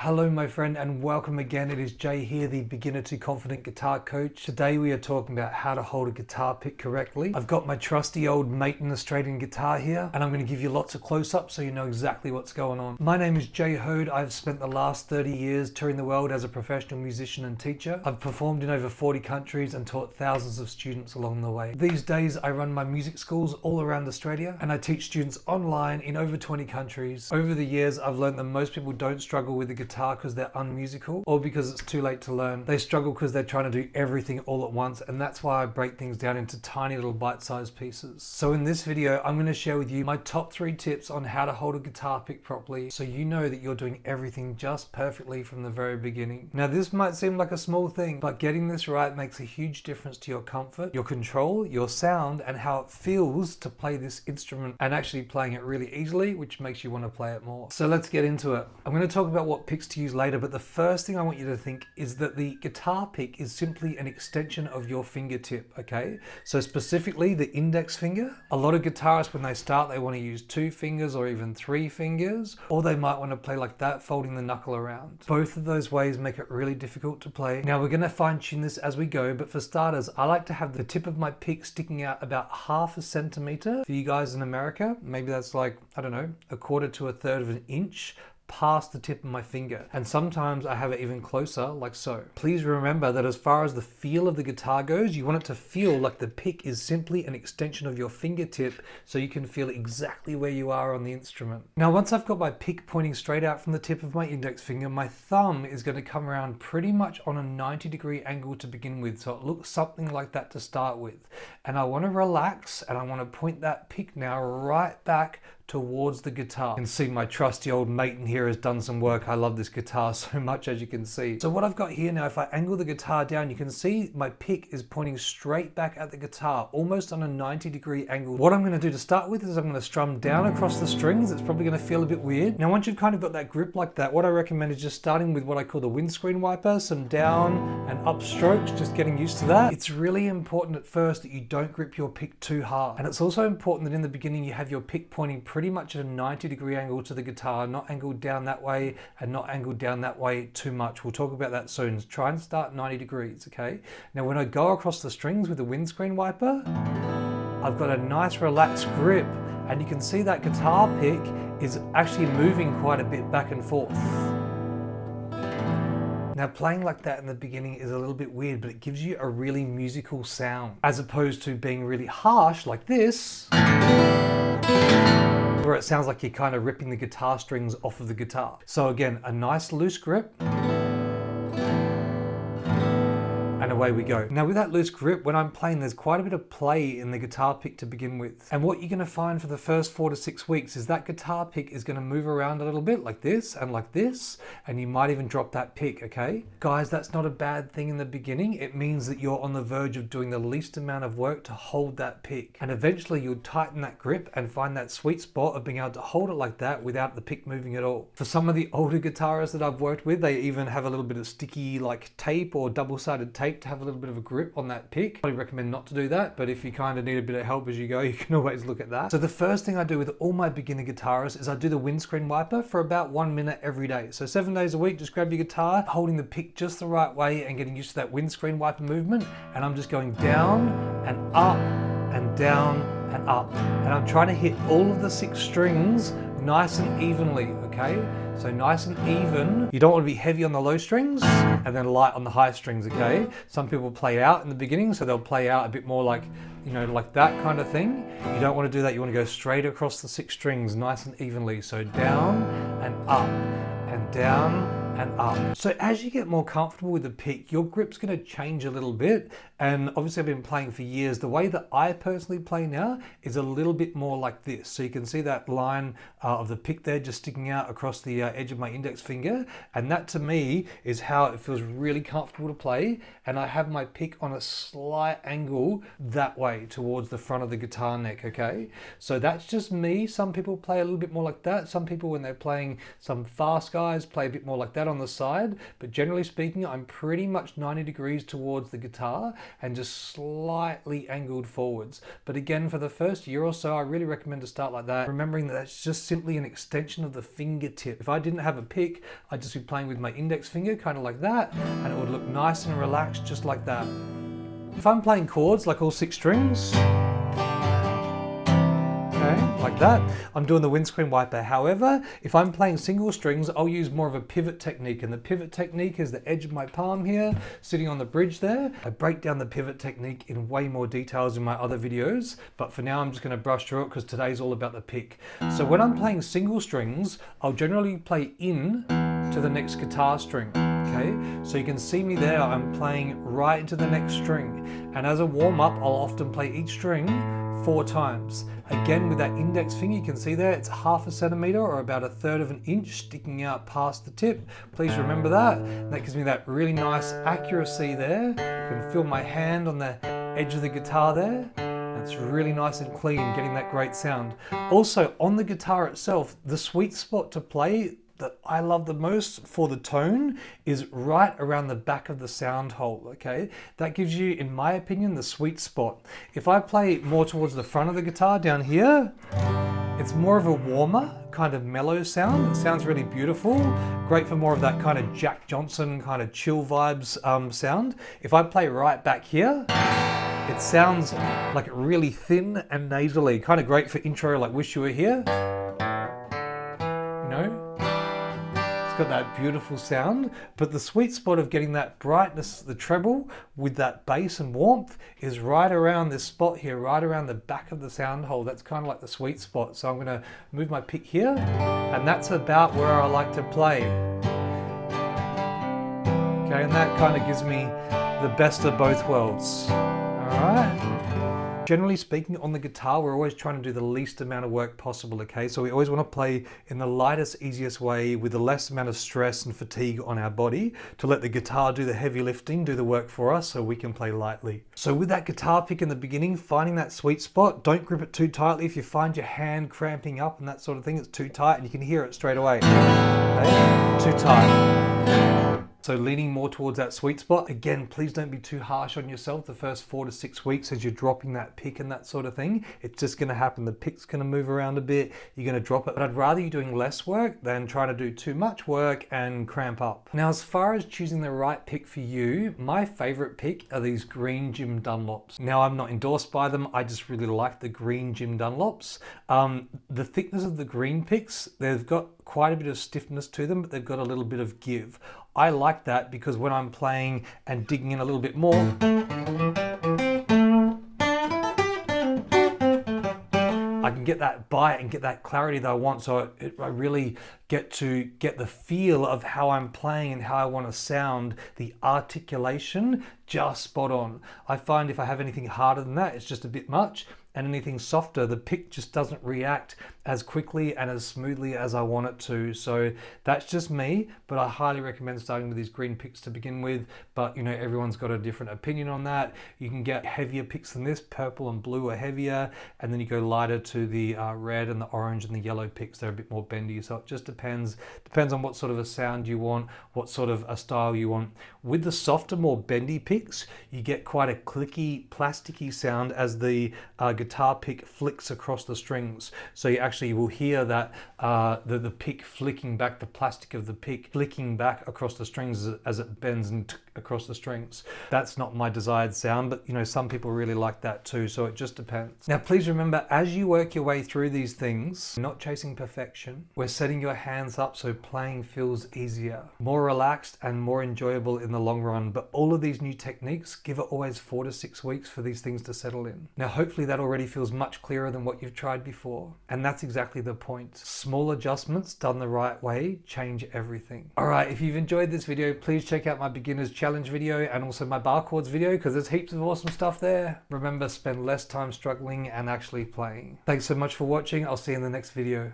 Hello my friend and welcome again. It is Jay here, the beginner to confident guitar coach. Today we are talking about how to hold a guitar pick correctly. I've got my trusty old Maiden Australian guitar here and I'm going to give you lots of close-ups so you know exactly what's going on. My name is Jay Hoad. I've spent the last 30 years touring the world as a professional musician and teacher. I've performed in over 40 countries and taught thousands of students along the way. These days I run my music schools all around Australia and I teach students online in over 20 countries. Over the years I've learned that most people don't struggle with the guitar because they're unmusical or because it's too late to learn. They struggle because they're trying to do everything all at once, and that's why I break things down into tiny little bite-sized pieces. So in this video I'm going to share with you my top 3 tips on how to hold a guitar pick properly so you know that you're doing everything just perfectly from the very beginning. Now this might seem like a small thing, but getting this right makes a huge difference to your comfort, your control, your sound, and how it feels to play this instrument, and actually playing it really easily, which makes you want to play it more. So let's get into it. I'm going to talk about what picks to use later, but the first thing I want you to think is that the guitar pick is simply an extension of your fingertip, okay? So specifically the index finger. A lot of guitarists, when they start, they want to use 2 fingers or even 3 fingers, or they might want to play like that, folding the knuckle around. Both of those ways make it really difficult to play. Now we're going to fine tune this as we go, but for starters, I like to have the tip of my pick sticking out about 1/2 centimeter. For you guys in America, maybe that's like, I don't know, 1/4 to 1/3 of an inch past the tip of my finger, and sometimes I have it even closer, like so. Please remember that as far as the feel of the guitar goes, you want it to feel like the pick is simply an extension of your fingertip so you can feel exactly where you are on the instrument. Now once I've got my pick pointing straight out from the tip of my index finger, my thumb is going to come around pretty much on a 90-degree angle to begin with, so it looks something like that to start with. And I want to relax and I want to point that pick now right back towards the guitar. You can see my trusty old Maiden here has done some work. I love this guitar so much, as you can see. So what I've got here now, if I angle the guitar down, you can see my pick is pointing straight back at the guitar, almost on a 90-degree angle. What I'm going to do to start with is I'm going to strum down across the strings. It's probably going to feel a bit weird. Now once you've kind of got that grip like that, what I recommend is just starting with what I call the windscreen wiper, some down and up strokes, just getting used to that. It's really important at first that you don't grip your pick too hard. And it's also important that in the beginning you have your pick pointing pretty much at a 90-degree angle to the guitar, not angled down that way and not angled down that way too much. We'll talk about that soon. Try and start 90 degrees, okay? Now when I go across the strings with the windscreen wiper, I've got a nice relaxed grip, and you can see that guitar pick is actually moving quite a bit back and forth. Now playing like that in the beginning is a little bit weird, but it gives you a really musical sound, as opposed to being really harsh like this, where it sounds like you're kind of ripping the guitar strings off of the guitar. So again, a nice loose grip, and away we go. Now with that loose grip, when I'm playing, there's quite a bit of play in the guitar pick to begin with. And what you're going to find for the first 4 to 6 weeks is that guitar pick is going to move around a little bit like this, and you might even drop that pick, okay? Guys, that's not a bad thing in the beginning. It means that you're on the verge of doing the least amount of work to hold that pick. And eventually you'll tighten that grip and find that sweet spot of being able to hold it like that without the pick moving at all. For some of the older guitarists that I've worked with, they even have a little bit of sticky like tape or double-sided tape to have a little bit of a grip on that pick. I recommend not to do that, but if you kind of need a bit of help as you go, you can always look at that. So the first thing I do with all my beginner guitarists is I do the windscreen wiper for about 1 minute every day. So 7 days a week, just grab your guitar, holding the pick just the right way and getting used to that windscreen wiper movement. And I'm just going down and up and down and up. And I'm trying to hit all of the 6 strings nice and evenly, okay? So nice and even. You don't want to be heavy on the low strings and then light on the high strings, okay? Some people play out in the beginning, so they'll play out a bit more like, you know, like that kind of thing. You don't want to do that. You want to go straight across the 6 strings nice and evenly. So down and up and down and up. So as you get more comfortable with the pick, your grip's going to change a little bit. And obviously I've been playing for years. The way that I personally play now is a little bit more like this. So you can see that line of the pick there just sticking out across the edge of my index finger. And that to me is how it feels really comfortable to play. And I have my pick on a slight angle that way towards the front of the guitar neck, okay? So that's just me. Some people play a little bit more like that. Some people, when they're playing, some fast guys play a bit more like that. that on the side, but generally speaking, I'm pretty much 90 degrees towards the guitar and just slightly angled forwards. But again, for the first year or so, I really recommend to start like that, remembering that that's just simply an extension of the fingertip. If I didn't have a pick, I'd just be playing with my index finger, kind of like that, and it would look nice and relaxed, just like that. If I'm playing chords, like all 6 strings, like that, I'm doing the windscreen wiper. However, if I'm playing single strings, I'll use more of a pivot technique, and the pivot technique is the edge of my palm here, sitting on the bridge there. I break down the pivot technique in way more details in my other videos, but for now I'm just going to brush through it because today's all about the pick. So when I'm playing single strings, I'll generally play in to the next guitar string. Okay, so you can see me there, I'm playing right into the next string, and as a warm-up I'll often play each string 4 times. Again, with that index finger, you can see there it's 1/2 centimeter or about 1/3 of an inch sticking out past the tip. Please remember that. That gives me that really nice accuracy there. You can feel my hand on the edge of the guitar there. It's really nice and clean, getting that great sound. Also, on the guitar itself, the sweet spot to play that I love the most for the tone is right around the back of the sound hole, okay? That gives you, in my opinion, the sweet spot. If I play more towards the front of the guitar down here, it's more of a warmer, kind of mellow sound. It sounds really beautiful. Great for more of that kind of Jack Johnson, kind of chill vibes sound. If I play right back here, it sounds like really thin and nasally. Kind of great for intro, like Wish You Were Here. You know? Got that beautiful sound, but the sweet spot of getting that brightness, the treble with that bass and warmth is right around this spot here, right around the back of the sound hole. That's kind of like the sweet spot. So I'm going to move my pick here, and that's about where I like to play. Okay, and that kind of gives me the best of both worlds. All right. Generally speaking, on the guitar, we're always trying to do the least amount of work possible, okay? So we always want to play in the lightest, easiest way with the less amount of stress and fatigue on our body to let the guitar do the heavy lifting, do the work for us so we can play lightly. So with that guitar pick in the beginning, finding that sweet spot, don't grip it too tightly. If you find your hand cramping up and that sort of thing, it's too tight and you can hear it straight away. Okay? Too tight. So leaning more towards that sweet spot. Again, please don't be too harsh on yourself the first 4 to 6 weeks as you're dropping that pick and that sort of thing. It's just going to happen. The pick's going to move around a bit. You're going to drop it. But I'd rather you doing less work than trying to do too much work and cramp up. Now, as far as choosing the right pick for you, my favorite pick are these green Jim Dunlops. Now, I'm not endorsed by them. I just really like the green Jim Dunlops. The thickness of the green picks, they've got quite a bit of stiffness to them, but they've got a little bit of give. I like that because when I'm playing and digging in a little bit more, I can get that bite and get that clarity that I want. So I really get to get the feel of how I'm playing and how I want to sound, the articulation just spot on. I find if I have anything harder than that, it's just a bit much. And anything softer, the pick just doesn't react as quickly and as smoothly as I want it to. So that's just me, but I highly recommend starting with these green picks to begin with. But you know, everyone's got a different opinion on that. You can get heavier picks than this. Purple and blue are heavier, and then you go lighter to the red and the orange and the yellow picks. They're a bit more bendy. So it just depends on what sort of a sound you want, what sort of a style you want. With the softer, more bendy picks, you get quite a clicky, plasticky sound as the guitar pick flicks across the strings. So you actually will hear that the pick flicking back, the plastic of the pick flicking back across the strings as it bends and across the strings. That's not my desired sound, but you know, some people really like that too, so it just depends. Now please remember, as you work your way through these things, you're not chasing perfection. We're setting your hands up so playing feels easier, more relaxed and more enjoyable in the long run. But all of these new techniques, give it always 4 to 6 weeks for these things to settle in. Now hopefully that already feels much clearer than what you've tried before, and that's exactly the point. Small adjustments done the right way change everything. All right, if you've enjoyed this video, please check out my beginner's challenge video and also my bar chords video, because there's heaps of awesome stuff there. Remember, spend less time struggling and actually playing. Thanks so much for watching. I'll see you in the next video.